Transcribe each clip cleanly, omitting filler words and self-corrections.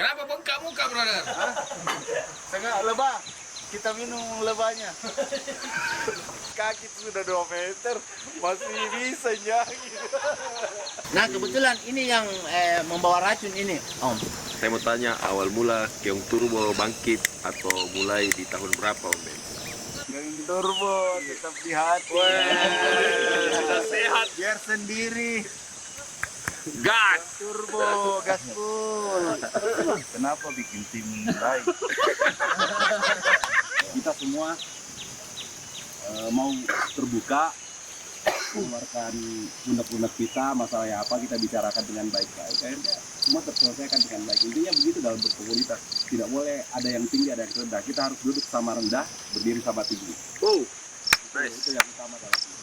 Kenapa bengkak muka, brother? Sangat lebah. Kita minum lebahnya. Kaki sudah 2 meter, masih bisa nyagi. Nah kebetulan ini yang membawa racun ini, Om. Saya mau tanya, awal mula Keong Turbo bangkit atau mulai di tahun berapa, Om Ben? Yang turbo tetap di hati. Sudah sehat. Biar sendiri. Gas! Turbo, gaspol. Kenapa bikin tim baik? Kita semua mau terbuka, mengeluarkan unek-unek kita, masalah apa kita bicarakan dengan baik-baik. Akhirnya semua terselesaikan dengan baik. Intinya begitu dalam berkomunitas. Tidak boleh ada yang tinggi, ada yang rendah. Kita harus duduk sama rendah, berdiri sama tinggi. Oh, nice. Itu yang utama dalam ini.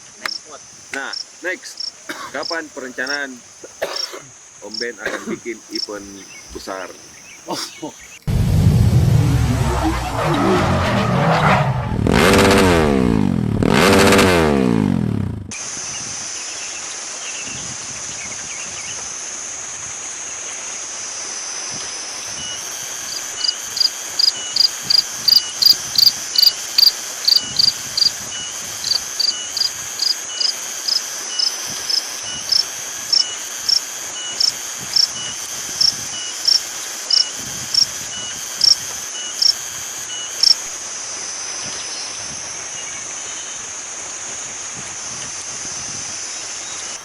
Nah, next. Kapan perencanaan Om Ben akan bikin event besar?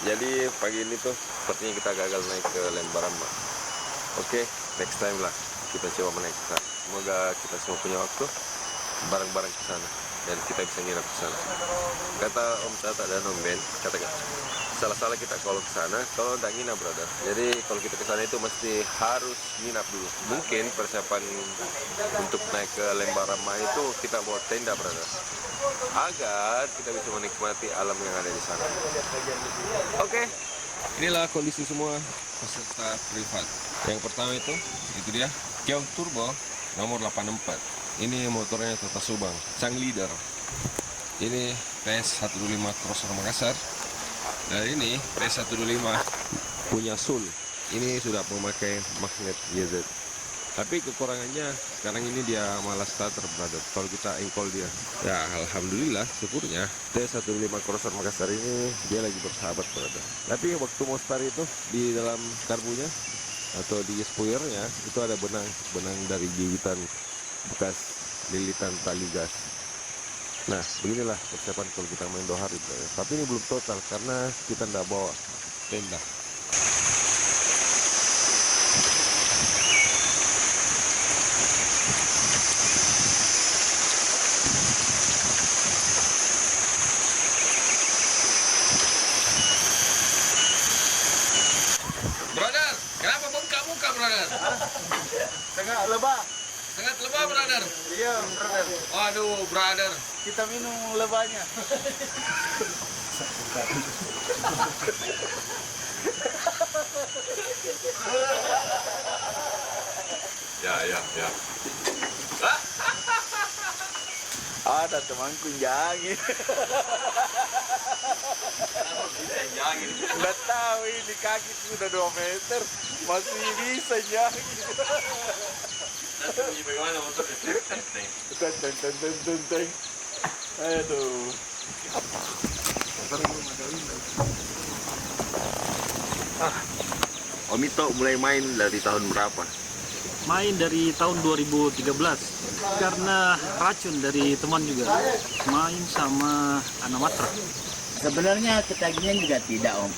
Jadi pagi ini tuh sepertinya kita gagal naik ke Lembaramba. Oke, next time lah kita coba menaik ke sana. Semoga kita semua punya waktu bareng-bareng ke sana dan kita bisa nginap ke sana. Kata Om Tata dan Om Ben, katakan salah-salah kita kalau ke sana kalau nggak nginap, brother. Jadi kalau kita ke sana itu mesti harus nginap dulu. Mungkin persiapan untuk naik ke Lembaramba itu kita bawa tenda, brother, agar kita bisa menikmati alam yang ada di sana. Oke, inilah kondisi semua peserta privat. Yang pertama itu dia Keong Turbo nomor 84. Ini motornya Tata Subang, sang leader. Ini PS125 Crosser Makassar. Dan ini PS125 punya Sul. Ini sudah memakai magnet YZ. Tapi kekurangannya sekarang ini dia malas starter, brother. Kalau kita engkol dia, ya alhamdulillah, syukurnya T105 Crosser Makassar ini dia lagi bersahabat, brother. Tapi waktu mau start itu di dalam karbunya atau di spoilernya itu ada benang dari gigitan bekas lilitan tali gas. Nah, beginilah persiapan kalau kita main 2 hari, brother. Tapi ini belum total karena kita nggak bawa tenda. Brother, kenapa bengkak muka, brother? Sangat lebah. Sangat lebah, brother. Iya, brother. Waduh, brother. Kita minum lebahnya. Ya. Ada temanku nyagi. Nggak tahu ini kaki sudah 2 meter, masih bisa nyagi. Bagaimana motornya? Teng. Aduh. Om Ito mulai main dari tahun berapa? Main dari tahun 2013 karena racun dari teman juga, main sama anak matra. Sebenarnya ketagihan juga tidak, Om.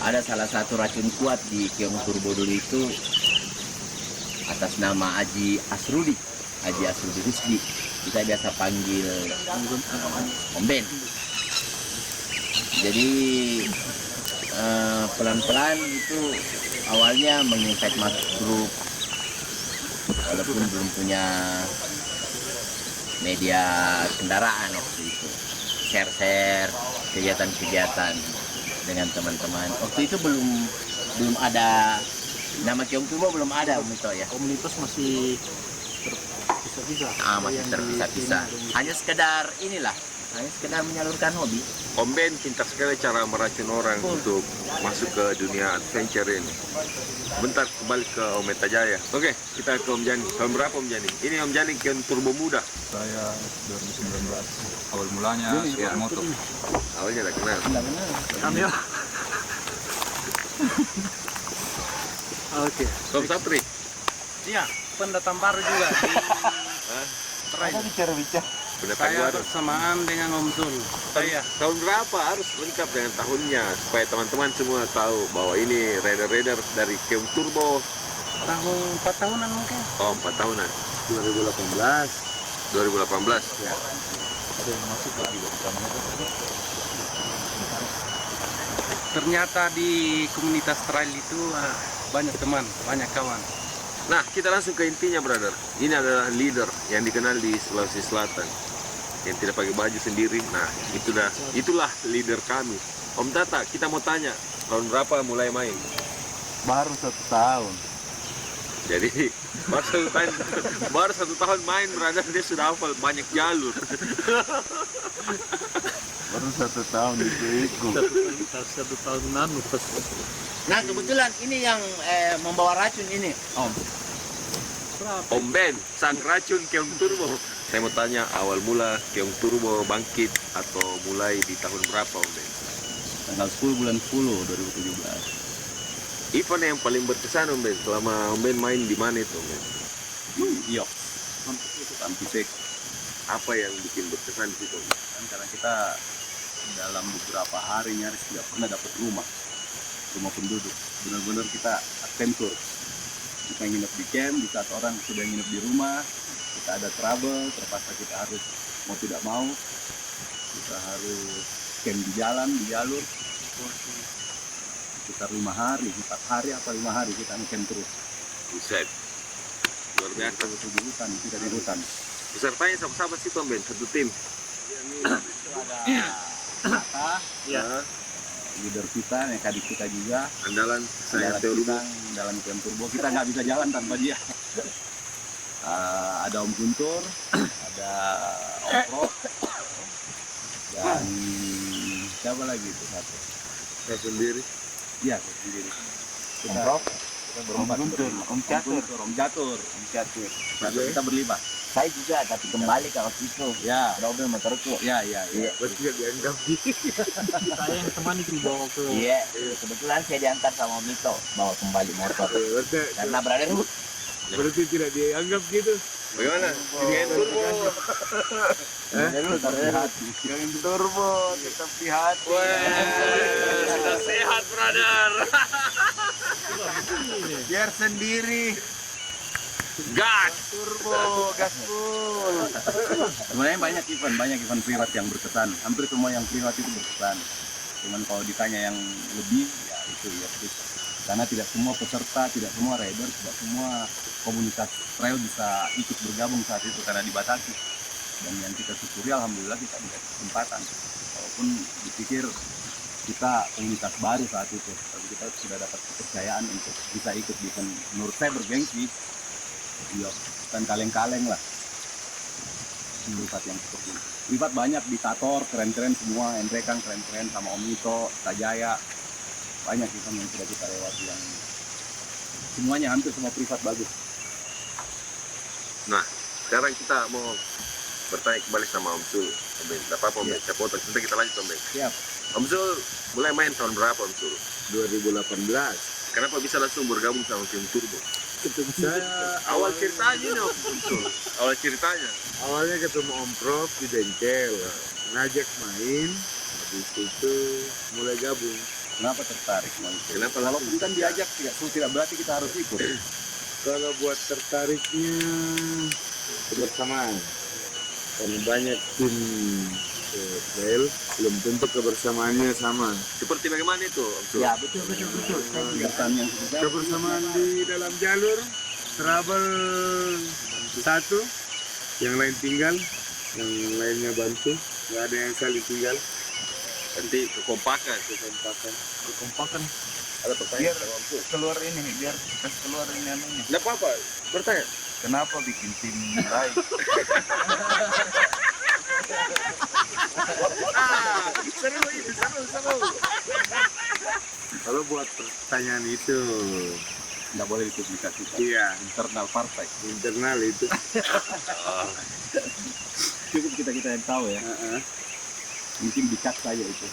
Ada salah satu racun kuat di Keong Turbo dulu itu atas nama Haji Asrudi Rusdi. Kita biasa panggil Om Ben. Jadi pelan-pelan itu awalnya menginvite masuk grup, walaupun belum punya media kendaraan waktu itu. Share kegiatan-kegiatan dengan teman-teman. Waktu itu belum ada nama Keong Turbo, belum ada, Om Ito ya. Komunitas masih terpisah-pisah. Masih terpisah-pisah. Hanya sekedar inilah Hanya sekedar menyalurkan hobi. Om Ben pintar sekali cara meracun orang untuk masuk ke dunia adventure ini. Bentar kembali ke Om Meta Jaya. Oke, kita ke Om Jani. Tahun berapa Om Jani? Ini Om Jani Kion Turbo muda. Saya 2019 awal mulanya sekolah motor. Awalnya udah kenal. Kamera. Oke. Om Sapri. Iya, pendatang baru juga di Trail. Pendatang Saya baru. bersamaan dengan Om Sul. Saya Tahun berapa harus lengkap dengan tahunnya supaya teman-teman semua tahu bahwa ini rider-rider dari Kion Turbo. tahun 4 tahunan mungkin. Oh, 4 tahunan. 2018. 2018. Ternyata di komunitas trail itu banyak teman, banyak kawan. Nah, kita langsung ke intinya, brother. Ini adalah leader yang dikenal di Sulawesi Selatan. Yang tidak pakai baju sendiri. Nah, itulah leader kami. Om Tata, kita mau tanya, tahun berapa mulai main? Baru 1 tahun. Jadi, baru satu tahun main, brother. Dia sudah hafal banyak jalur. Baru 1 tahun ikut. Satu tahun lalu pas. Nah kebetulan ini yang membawa racun ini, Om. Om Ben, sang racun Kion Turbo. Saya mau tanya, awal mula Kion Turbo bangkit atau mulai di tahun berapa, Om Ben? Tanggal 10 bulan 10 2017. Event yang paling berkesan, Om Ben, selama Om Ben main di mana itu, Om Ben? Iya. Sampisek. Apa yang bikin berkesan di situ, Om Ben? Kan karena kita dalam beberapa hari nyaris tidak pernah dapat rumah penduduk. Benar-benar kita adventure. Kita nginep di camp, di saat orang sudah nginep di rumah, kita ada trouble, terpaksa kita harus mau tidak mau, kita harus camp di jalan, di jalur. Sekitar 5 hari, 4 hari apa 5 hari kita ngecamp terus. Buset. Luar biasa. Kita di hutan, kita di hutan. Pesertanya sama-sama sih, Om Ben, satu tim. Ada Ya. leader kita, yang adik kita juga. Andalan saya Andalan Turbo. kita dalam Kion Turbo, kita nggak bisa jalan tanpa dia. Ada Om Guntur, ada Om Pro, dan siapa lagi itu satu? Saya sendiri. Iya, saya sendiri. Kita berempat. Om Catur. Kita berlima. Saya juga, tapi kembali ke waktu itu. Ya, Double motorku. ya. Berarti tidak dianggap. Saya yang temani dibawa ke. Iya, kebetulan saya diantar sama Mito bawa kembali motor. Karena brotherhood. Berarti tidak dianggap gitu. Bagaimana? Kion Turbo. Kion Turbo tetap di hati. Sudah sehat, brother. Biar sendiri. Gas. Turbo, gaspol. Sebenarnya banyak event privat yang berkesan. Hampir semua yang privat itu berkesan. Cuman kalau ditanya yang lebih, ya itu ya terus. Karena tidak semua peserta, tidak semua rider, tidak semua komunitas trail bisa ikut bergabung saat itu karena dibatasi. Dan yang kita syukuri, alhamdulillah kita dikasih kesempatan. Walaupun dipikir kita komunitas baru saat itu, tapi kita sudah dapat kepercayaan untuk bisa ikut di event menurut saya bergengsi. Iya, dan kaleng-kaleng lah. Privat yang seperti ini. Privat banyak di Tator, keren-keren semua. Endrekan keren-keren sama Om Nito, Tajaya. Banyak event yang sudah kita lewati yang semuanya hampir semua privat bagus. Nah, sekarang kita mau bertanya kembali sama Om Sul. Om Ben, tidak apa-apa Om Ben, saya potong. Nanti kita lanjut Om Ben. Siap. Om Sul mulai main tahun berapa Om Sul? 2018. Kenapa bisa langsung bergabung sama Kion Turbo? Saya Awal ceritanya nih Om Sul. Awal ceritanya. awalnya ketemu Om Prof di bengkel, ngajak main, habis itu mulai gabung. Kenapa tertarik? Mas? Kenapa Walaupun kan diajak tidak berarti kita harus ikut. Kalau buat tertariknya kebersamaan, karena banyak tim trail belum tentu kebersamaannya sama. Seperti bagaimana itu Om Sul? Ya betul. Saya juga. Kegiatan yang seperti Kebersamaan di dalam jalur, trouble satu, yang lain tinggal, yang lainnya bantu, nggak ada yang saling tinggal. Nanti kekompakan. Kekompakan. Ada pertanyaan sama Om Sul? Keluar ini, biar keluar ini anunya. Tidak apa-apa, bertanya. Kenapa bikin tim lain? Seru itu, seru. Kalau buat pertanyaan itu, Nggak boleh dipublikasikan. iya, Internal partai. internal itu. Cukup kita yang tahu ya. Mungkin dicat saja itu.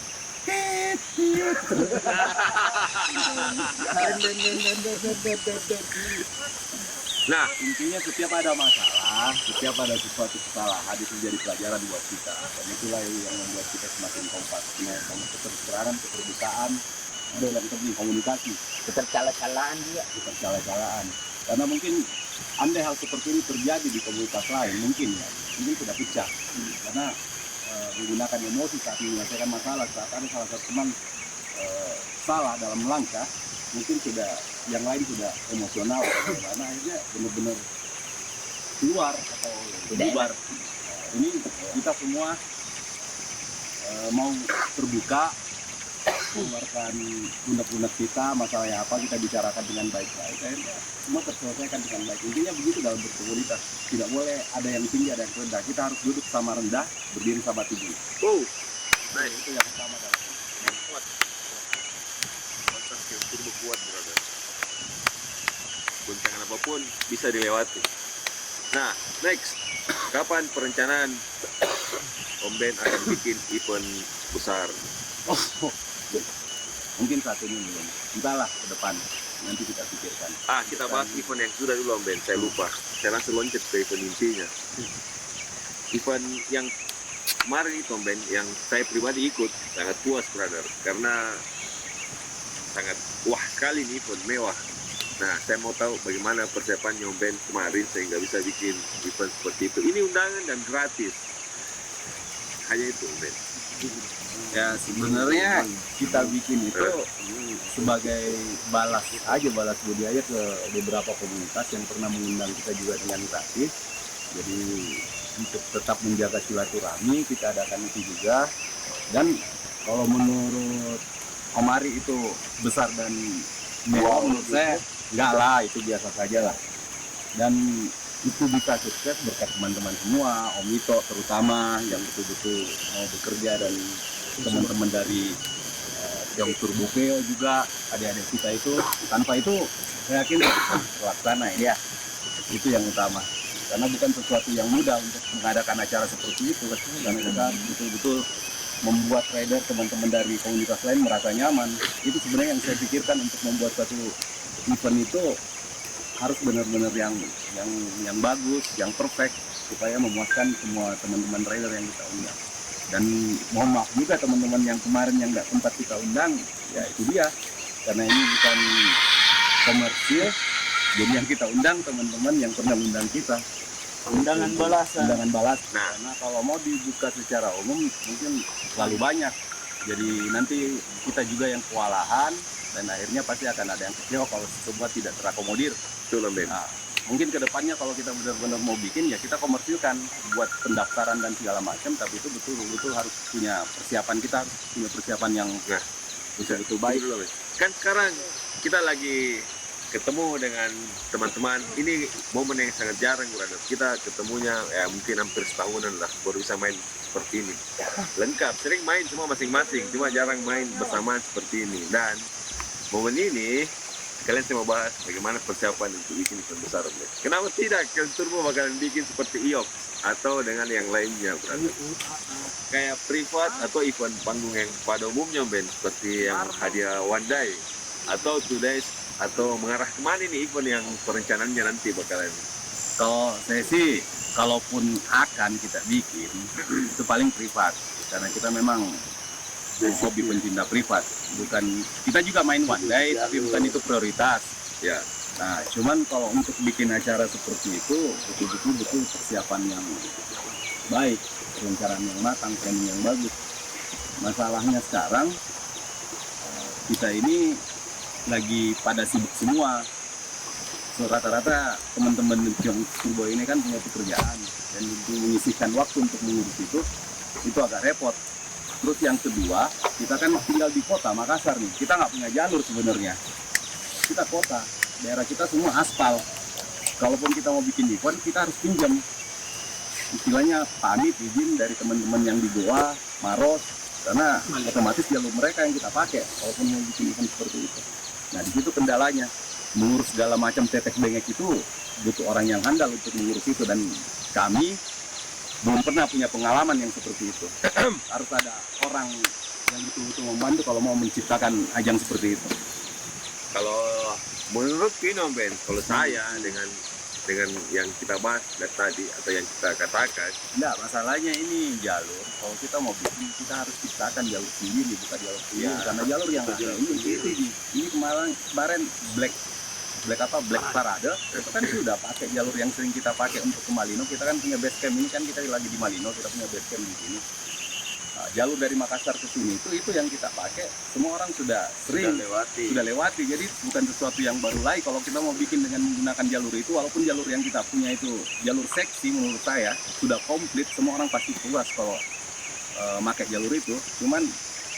Nah, Intinya setiap ada masalah, setiap ada sesuatu kesalahan itu jadi pelajaran buat kita. Dan itulah yang membuat kita semakin kompak. Sama keterbukaan, keterbukaan, ada yang penting komunikasi, Ketercala-calaan juga. ketercala-calaan. Karena mungkin andai hal seperti ini terjadi di komunitas lain, mungkin sudah pecah. Karena menggunakan emosi saat menyelesaikan masalah, saat ada salah satu teman salah dalam langkah, mungkin sudah yang lain sudah emosional karena akhirnya benar-benar keluar atau bubar. Ini kita semua mau terbuka, mengeluarkan unek-unek kita, masalahnya apa kita bicarakan dengan baik-baik. Akhirnya semua terselesaikan dengan baik. Intinya begitu dalam berkomunitas. Tidak boleh ada yang tinggi, ada yang rendah. Kita harus duduk sama rendah, berdiri sama tinggi. nah Itu yang pertama dalam. mantap yang turbo kuat, brother. Guncangan apapun bisa dilewati. Nah, next, kapan perencanaan Om Ben akan bikin event besar? Mungkin saat ini belum. Entahlah ke depan. Nanti kita pikirkan. Kita bahas event yang sudah dulu Om Ben, saya lupa. Saya langsung loncat ke event intinya. Event yang kemarin itu Om Ben, yang saya pribadi ikut, sangat puas, brother. Karena sangat wah sekali nih event mewah. Nah, saya mau tahu bagaimana persiapannya Om Ben kemarin sehingga bisa bikin event seperti itu. Ini undangan dan gratis. Hanya itu Om Ben. Ya sebenarnya kita bikin itu sebagai balas budi aja ke beberapa komunitas yang pernah mengundang kita juga dengan gratis. Jadi untuk tetap menjaga silaturahmi kita adakan itu juga. Dan kalau menurut Omari itu besar dan mewah, menurut saya enggak lah, itu biasa saja lah. Dan itu bisa sukses berkat teman-teman semua, Om Ito terutama yang betul-betul mau bekerja, dan teman-teman dari yang Turbokeo juga, adik-adik kita itu. Tanpa itu saya yakin terlaksana ya. Itu yang utama. Karena bukan sesuatu yang mudah untuk mengadakan acara seperti itu. Karena kita betul-betul membuat rider teman-teman dari komunitas lain merasa nyaman. Itu sebenarnya yang saya pikirkan untuk membuat satu event itu harus benar-benar yang bagus, yang perfect, supaya memuaskan semua teman-teman rider yang kita undang. Dan mohon maaf juga teman-teman yang kemarin yang nggak sempat kita undang, ya itu dia. Karena ini bukan komersil, jadi yang kita undang teman-teman yang pernah undang kita. Undangan balasan. Undangan balas. Karena kalau mau dibuka secara umum mungkin terlalu banyak. Jadi nanti kita juga yang kewalahan, dan akhirnya pasti akan ada yang kecewa kalau semua tidak terakomodir. Betul Om Ben. Nah, mungkin kedepannya kalau kita benar-benar mau bikin, ya kita komersilkan buat pendaftaran dan segala macam, tapi itu betul-betul harus punya persiapan, kita harus punya persiapan yang betul-betul baik. Dulu, kan sekarang kita lagi ketemu dengan teman-teman, ini momen yang sangat jarang, brother. Kita ketemunya ya mungkin hampir setahunan lah baru bisa main seperti ini. Lengkap, sering main semua masing-masing, cuma jarang main bersamaan seperti ini. Dan momen ini kalian saya mau bahas bagaimana persiapan untuk bikin event besar. Kenapa tidak Kalian Turbo bakalan bikin seperti IOX atau dengan yang lainnya, brother? Kayak privat atau event panggung yang pada umumnya, Ben, seperti yang hadiah One Day atau 2 days, atau mengarah kemana nih event yang perencanaannya nanti bakalan? Kalau saya sih, kalaupun akan kita bikin, itu paling privat. Karena kita memang hobi pencinta privat. Bukan, kita juga main One Day, tapi bukan itu prioritas. Ya. Nah, cuman kalau untuk bikin acara seperti itu, betul-betul persiapan yang baik, perencanaan yang matang, planning yang bagus. Masalahnya sekarang, kita ini lagi pada sibuk semua. So, rata-rata teman-teman yang Turbo ini kan punya pekerjaan, dan untuk menyisihkan waktu untuk mengurus itu agak repot. Terus yang kedua, kita kan tinggal di kota Makassar nih, kita nggak punya jalur sebenarnya. Kita kota, daerah kita semua aspal. Kalaupun kita mau bikin event, kita harus pinjam. istilahnya pamit izin dari teman-teman yang di Goa, Maros, karena otomatis jalur mereka yang kita pakai walaupun mau bikin event seperti itu. Nah di situ kendalanya, mengurus segala macam tetek bengek itu butuh orang yang handal untuk mengurus itu, dan kami belum pernah punya pengalaman yang seperti itu. Harus ada orang yang betul-betul membantu kalau mau menciptakan ajang seperti itu. Kalau menurut Pino Ben, kalau saya dengan yang kita bahas dari tadi atau yang kita katakan, Enggak, masalahnya ini jalur. Kalau kita mau bikin, kita harus ciptakan jalur sendiri, bukan jalur sendiri. Ya, Karena jalur yang ada ini kemarin Black Parade itu kan sudah pakai jalur yang sering kita pakai untuk ke Malino. Kita kan punya base camp, ini kan kita lagi di Malino, kita punya base camp di sini. Nah, jalur dari Makassar ke sini itu yang kita pakai, semua orang sudah sering sudah lewati. Jadi bukan sesuatu yang baru lagi kalau kita mau bikin dengan menggunakan jalur itu. Walaupun jalur yang kita punya itu jalur seksi, menurut saya sudah komplit, semua orang pasti puas kalau pakai jalur itu. Cuman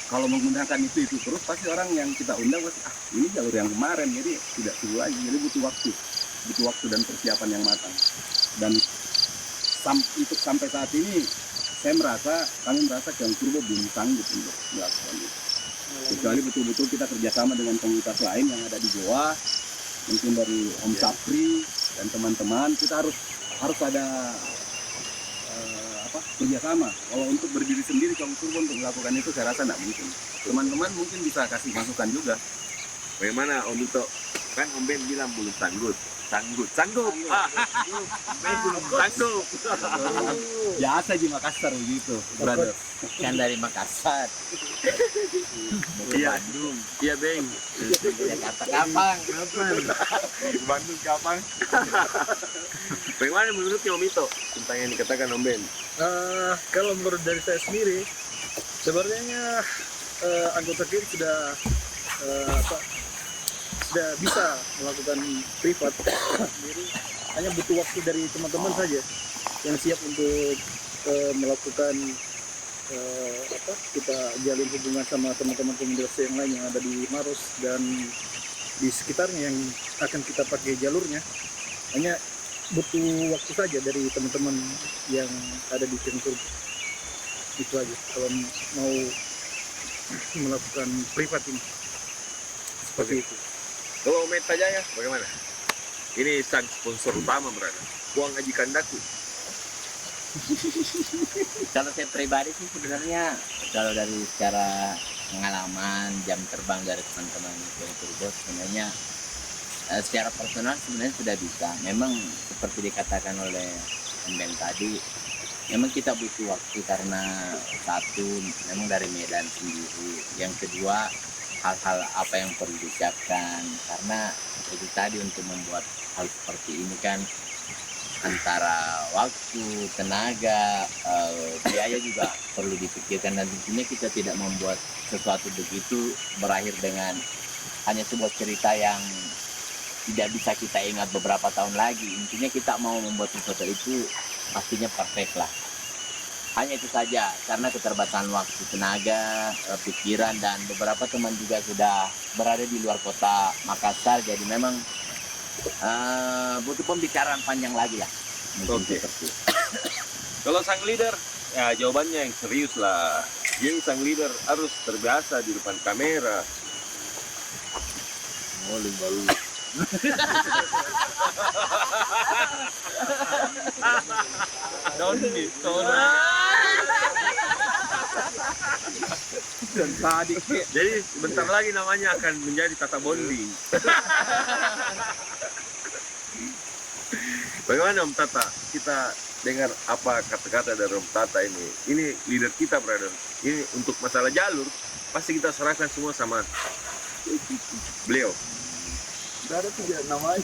kalau menggunakan itu terus, pasti orang yang kita undang pasti ini jalur yang kemarin, jadi tidak seru lagi. Jadi butuh waktu dan persiapan yang matang. Dan untuk sampai saat ini kami merasa Keong Turbo belum sanggup untuk melakukan itu. Kecuali betul-betul kita kerjasama dengan komunitas lain yang ada di Goa, mungkin dari Om Sapri dan teman-teman. Kita harus ada kerjasama. Kalau untuk berdiri sendiri Keong Turbo untuk melakukan itu, saya rasa tidak mungkin. Teman-teman mungkin bisa kasih masukan juga. bagaimana Om Ito? Kan Om Ben bilang belum sanggup. Sanggup. Ben belum sanggup. Biasa di Makassar begitu, brother. Kan dari Makassar. Iya. Bandung. Iya, Beng. Jakarta kapan? Bandung kapan? Bagaimana menurut Om Ito tentang yang dikatakan Om Ben? Kalau menurut dari saya sendiri, sebenarnya anggota kiri sudah bisa melakukan privat sendiri. Hanya butuh waktu dari teman-teman saja yang siap untuk melakukan kita jalin hubungan sama teman-teman komunitas yang lain yang ada di Maros dan di sekitarnya yang akan kita pakai jalurnya. Hanya butuh waktu saja dari teman-teman yang ada di Keong Turbo. Itu aja kalau mau melakukan privat ini seperti itu. Kalau Meta Jaya bagaimana? Ini sang sponsor utama berada. Uang Haji Kandaku. Kalau saya pribadi sih sebenarnya kalau dari secara pengalaman jam terbang dari teman-teman Keong Turbo sebenarnya secara personal sebenarnya sudah bisa. Memang seperti dikatakan oleh Om Ben tadi, memang kita butuh waktu karena satu memang dari Medan sendiri, yang kedua hal-hal apa yang perlu disiapkan, karena itu tadi untuk membuat hal seperti ini kan antara waktu, tenaga, biaya juga perlu dipikirkan, dan tentunya kita tidak membuat sesuatu begitu berakhir dengan hanya sebuah cerita yang tidak bisa kita ingat beberapa tahun lagi. Intinya kita mau membuat sesuatu itu pastinya perfect lah. Hanya itu saja, karena keterbatasan waktu, tenaga, pikiran, dan beberapa teman juga sudah berada di luar kota Makassar, jadi memang butuh pembicaraan panjang lagi lah. Oke. Kalau sang leader, ya jawabannya yang serius lah. Yang sang leader harus terbiasa di depan kamera. Oh, lu. Jadi bentar lagi namanya akan menjadi Tata Bonding. Bagaimana Om Tata? Kita dengar apa kata-kata dari Om Tata ini. Ini leader kita, brother. Ini untuk masalah jalur, pasti kita serahkan semua sama beliau. Ada 3 namanya.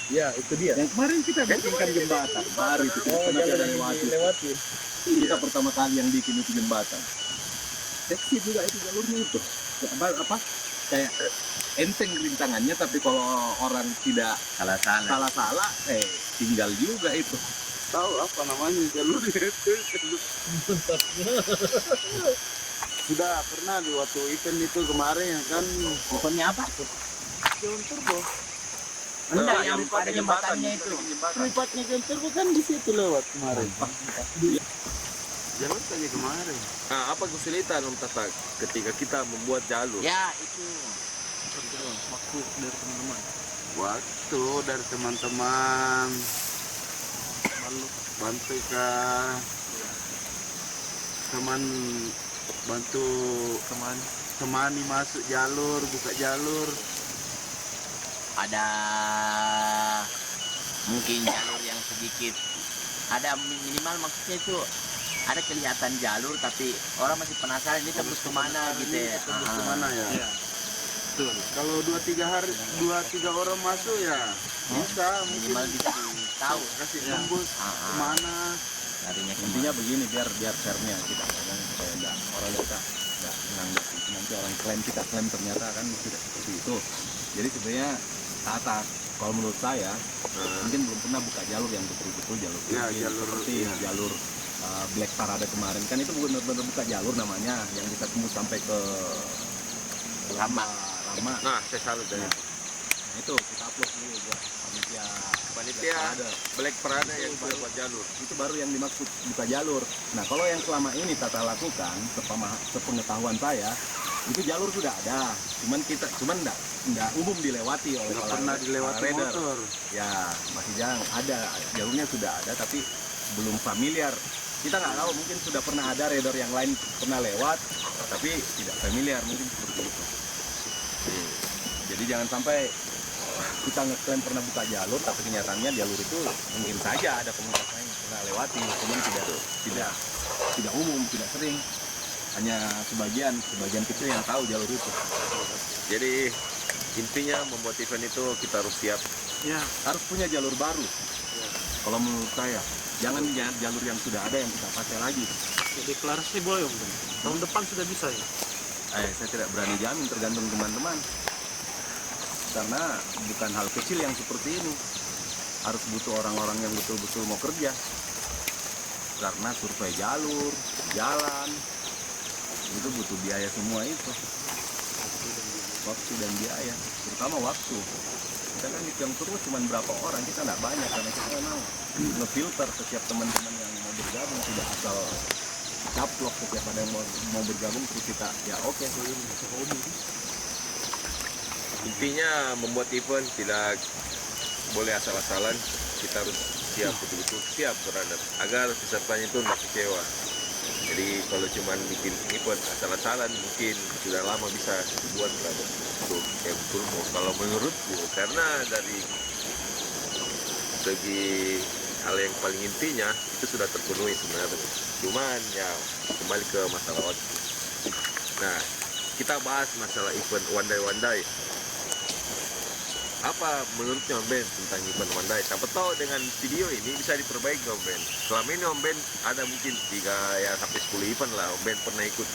Ya, itu dia. Yang kemarin kita bikinkan jembatan, baru itu kita Dilewati. Kita pertama kali yang bikin itu jembatan. Seksi juga itu jalurnya itu. Kayak enteng rintangannya, tapi kalau orang tidak Salah-salah. salah tinggal juga itu. Tahu apa namanya jalur itu? Sudah pernah di waktu event itu kemarin kan Pokoknya apa tuh? Keong Turbo. Enggak, yang pada jembatannya itu. Pripatnya Gentur kan di situ lewat kemarin. Jalan saja kemarin. Nah, apa kesulitan Om Tatak ketika kita membuat jalur? Ya, itu. Waktu dari teman-teman. Waktu dari teman-teman bantu ke teman bantu temani masuk jalur, buka jalur. Ada mungkin jalur yang sedikit ada minimal, maksudnya itu ada kelihatan jalur tapi orang masih penasaran ini tembus kemana gitu ya. Kemana ya? Betul. Kalau 2-3 orang masuk ya bisa Minimal mungkin bisa tahu kasih tembus kemana. larinya Intinya begini, biar fairnya kita ngomong supaya enggak orang kita enggak menganggap itu nanti orang klaim kita klaim ternyata kan tidak seperti itu. Jadi sebenarnya Tata, kalau menurut saya mungkin belum pernah buka jalur yang betul-betul jalur Ya, tinggi, jalur, seperti ya. jalur Black Parade kemarin kan itu benar-benar buka jalur namanya yang bisa tembus sampai ke Lama. Nah, saya salut dari Nah, itu kita upload dulu buat panitia panitia Black Parade yang buat jalur. itu baru yang dimaksud buka jalur. Nah, kalau yang selama ini Tata lakukan, sepengetahuan saya, itu jalur sudah ada, cuman enggak umum dilewati oleh Nggak para- pernah para dilewati rider. motor. Ya, masih jarang ada, jalurnya sudah ada tapi belum familiar. Kita nggak tahu, mungkin sudah pernah ada rider yang lain pernah lewat, tapi tidak familiar, mungkin seperti itu. Jadi jangan sampai kita ngeklaim pernah buka jalur, tapi kenyataannya jalur itu mungkin saja ada komunitas lain yang pernah lewati, cuman tidak umum, tidak sering. Hanya sebagian kecil yang tahu jalur itu. Jadi intinya membuat event itu kita harus siap. Ya, Harus punya jalur baru. Kalau menurut saya, jangan jalur yang sudah ada yang kita pakai lagi. deklarasi boleh Om. Tahun depan sudah bisa ya. Saya tidak berani jamin, tergantung teman-teman. Karena bukan hal kecil yang seperti ini. Harus butuh orang-orang yang betul-betul mau kerja. Karena survei jalur, jalan, itu butuh biaya semua itu. Waktu dan biaya, terutama waktu. Kita kan di Tiong Turbo cuma berapa orang, kita nggak banyak karena kita memang ngefilter setiap teman-teman yang mau bergabung, tidak asal caplok setiap ada yang mau bergabung terus kita ya oke. Intinya membuat event tidak boleh asal-asalan. Kita harus siap, betul-betul siap berada agar pesertanya itu tidak kecewa. Jadi kalau cuma bikin event asal-asalan mungkin sudah lama bisa dibuat berada untuk Camp Turbo. Kalau menurutku, karena dari segi hal yang paling intinya itu sudah terpenuhi sebenarnya. Cuman ya kembali ke masalah waktu. Nah, kita bahas masalah event One Day. Apa menurutnya Om Ben tentang event One Day? Siapa tahu dengan video ini bisa diperbaiki Om Ben. Selama ini Om Ben ada mungkin 3 sampai 10 event lah Om Ben pernah ikut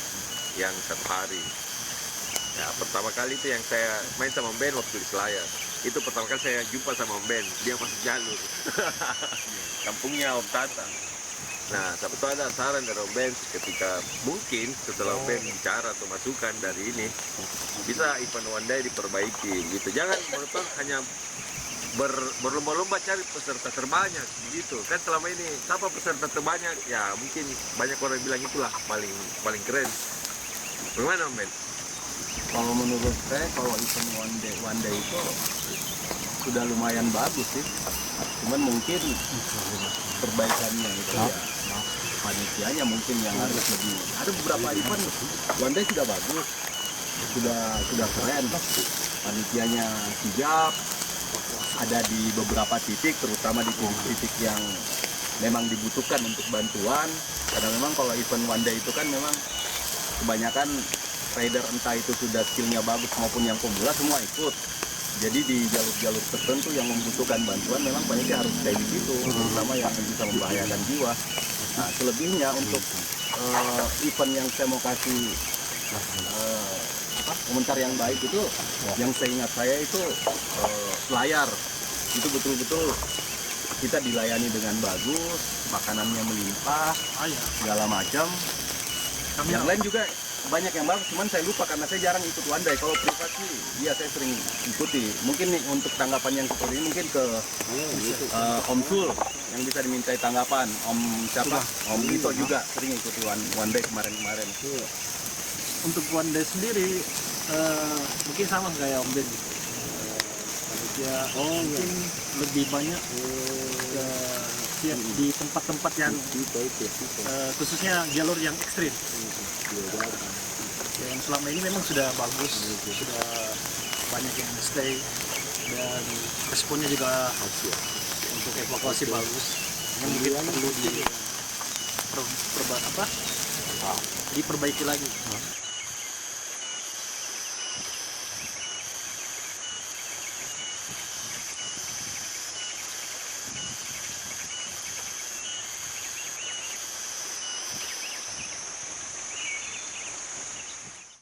yang 1 hari. Ya, pertama kali itu yang saya main sama Om Ben waktu di Selayar. Itu pertama kali saya jumpa sama Om Ben, dia masuk jalur. Kampungnya Om Tata. Nah, siapa tahu ada saran dari Om Ben ketika mungkin setelah Om Ben bicara atau masukan dari ini bisa event One Day diperbaiki gitu. Jangan menonton hanya berlomba-lomba cari peserta terbanyak begitu. Kan selama ini siapa peserta terbanyak? Ya mungkin banyak orang bilang itulah paling keren. Bagaimana Om Ben? Kalau menurut saya kalau event one day itu sudah lumayan bagus sih. Cuman mungkin perbaikannya itu ya panitianya mungkin yang harus lebih. Ada beberapa event one day sudah bagus, sudah keren. Panitianya sigap, ada di beberapa titik, terutama di titik yang memang dibutuhkan untuk bantuan. Karena memang kalau event one day itu kan memang kebanyakan rider entah itu sudah skillnya bagus maupun yang pemula semua ikut. Jadi di jalur-jalur tertentu yang membutuhkan bantuan memang panitia harus kayak begitu, terutama yang bisa membahayakan jiwa. Nah, selebihnya untuk event yang saya mau kasih komentar yang baik itu, yang seingat saya itu Selayar. Itu betul-betul kita dilayani dengan bagus, makanannya melimpah, segala macam. Yang lain juga banyak yang bagus, cuman saya lupa karena saya jarang ikut one day. Kalau privat sih, iya saya sering ikuti. Mungkin nih, untuk tanggapan yang seperti ini mungkin ke Om Sul yang bisa dimintai tanggapan. Om siapa? Om Ito juga sering ikuti one day kemarin-kemarin. Untuk one day sendiri mungkin sama kayak Om Ben. Ya, mungkin lebih banyak di tempat-tempat yang khususnya jalur yang ekstrim. Yang selama ini memang sudah bagus, sudah banyak yang stay dan responnya juga untuk evakuasi bagus. Yang mungkin perlu diperbaiki lagi.